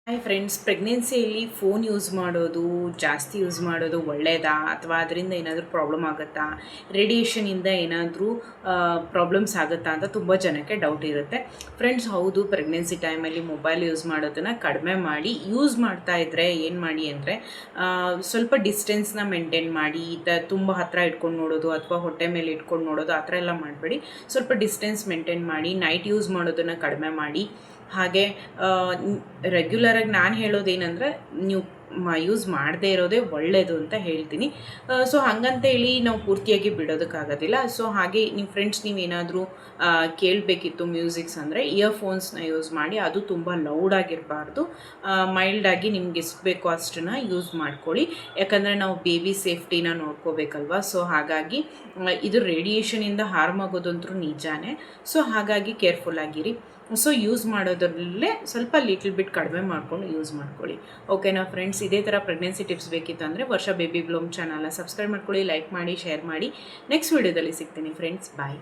Hi friends, ಪ್ರೆಗ್ನೆನ್ಸಿಯಲ್ಲಿ phone use ಮಾಡೋದು ಜಾಸ್ತಿ use ಮಾಡೋದು ಒಳ್ಳೆಯದಾ ಅಥವಾ ಅದರಿಂದ ಏನಾದರೂ ಪ್ರಾಬ್ಲಮ್ ಆಗುತ್ತಾ, ರೇಡಿಯೇಷನಿಂದ ಏನಾದರೂ ಪ್ರಾಬ್ಲಮ್ಸ್ ಆಗುತ್ತಾ ಅಂತ ತುಂಬ ಜನಕ್ಕೆ ಡೌಟ್ ಇರುತ್ತೆ. ಫ್ರೆಂಡ್ಸ್, ಹೌದು, ಪ್ರೆಗ್ನೆನ್ಸಿ ಟೈಮಲ್ಲಿ ಮೊಬೈಲ್ ಯೂಸ್ ಮಾಡೋದನ್ನು ಕಡಿಮೆ ಮಾಡಿ, ಯೂಸ್ ಮಾಡ್ತಾ ಇದ್ದರೆ ಏನು ಮಾಡಿ ಅಂದರೆ ಸ್ವಲ್ಪ ಡಿಸ್ಟೆನ್ಸ್ನ ಮೇಂಟೈನ್ ಮಾಡಿ. ತುಂಬ ಹತ್ತಿರ ಇಟ್ಕೊಂಡು ನೋಡೋದು ಅಥವಾ ಹೊಟ್ಟೆ ಮೇಲೆ ಇಟ್ಕೊಂಡು ನೋಡೋದು ಆ ಥರ ಎಲ್ಲ ಮಾಡಬೇಡಿ. ಸ್ವಲ್ಪ ಡಿಸ್ಟೆನ್ಸ್ ಮೇಂಟೈನ್ ಮಾಡಿ. ನೈಟ್ ಯೂಸ್ ಮಾಡೋದನ್ನು ಕಡಿಮೆ ಮಾಡಿ. ಹಾಗೆ ರೆಗ್ಯುಲರಾಗಿ ನಾನು ಹೇಳೋದೇನೆಂದರೆ, ನೀವು ಯೂಸ್ ಮಾಡದೇ ಇರೋದೇ ಒಳ್ಳೆಯದು ಅಂತ ಹೇಳ್ತೀನಿ. ಸೊ ಹಾಗಂತೇಳಿ ನಾವು ಪೂರ್ತಿಯಾಗಿ ಬಿಡೋದಕ್ಕಾಗೋದಿಲ್ಲ. ಸೊ ಹಾಗೆ ನಿಮ್ಮ ಫ್ರೆಂಡ್ಸ್ ನೀವೇನಾದರೂ ಕೇಳಬೇಕಿತ್ತು ಮ್ಯೂಸಿಕ್ಸ್ ಅಂದರೆ ಇಯರ್ಫೋನ್ಸ್ನ ಯೂಸ್ ಮಾಡಿ. ಅದು ತುಂಬ ಲೌಡಾಗಿರಬಾರ್ದು, ಮೈಲ್ಡಾಗಿ ನಿಮ್ಗೆ ಎಷ್ಟು ಬೇಕೋ ಅಷ್ಟನ್ನು ಯೂಸ್ ಮಾಡ್ಕೊಳ್ಳಿ. ಯಾಕಂದರೆ ನಾವು ಬೇಬಿ ಸೇಫ್ಟಿನ ನೋಡ್ಕೋಬೇಕಲ್ವ. ಸೊ ಹಾಗಾಗಿ ಇದು ರೇಡಿಯೇಷನಿಂದ ಹಾರ್ಮ್ ಆಗೋದಂತೂ ನಿಜಾನೇ. ಸೊ ಹಾಗಾಗಿ ಕೇರ್ಫುಲ್ಲಾಗಿರಿ. ಸೊ ಯೂಸ್ ಮಾಡೋದ್ರಲ್ಲೇ ಸ್ವಲ್ಪ ಲಿಟ್ಲ್ ಬಿಟ್ ಕಡಿಮೆ ಮಾಡಿಕೊಂಡು ಯೂಸ್ ಮಾಡ್ಕೊಳ್ಳಿ. ಓಕೆನಾ ಫ್ರೆಂಡ್ಸ್? ಇದೇ ಥರ ಪ್ರೆಗ್ನೆನ್ಸಿ ಟಿಪ್ಸ್ ಬೇಕಿತ್ತು ಅಂದರೆ ವರ್ಷ ಬೇಬಿ ಬ್ಲೂಮ್ ಚಾನಲ್ನ ಸಬ್ಸ್ಕ್ರೈಬ್ ಮಾಡ್ಕೊಳ್ಳಿ, ಲೈಕ್ ಮಾಡಿ, ಶೇರ್ ಮಾಡಿ. ನೆಕ್ಸ್ಟ್ ವೀಡಿಯೋದಲ್ಲಿ ಸಿಗ್ತೀನಿ ಫ್ರೆಂಡ್ಸ್. ಬಾಯ್.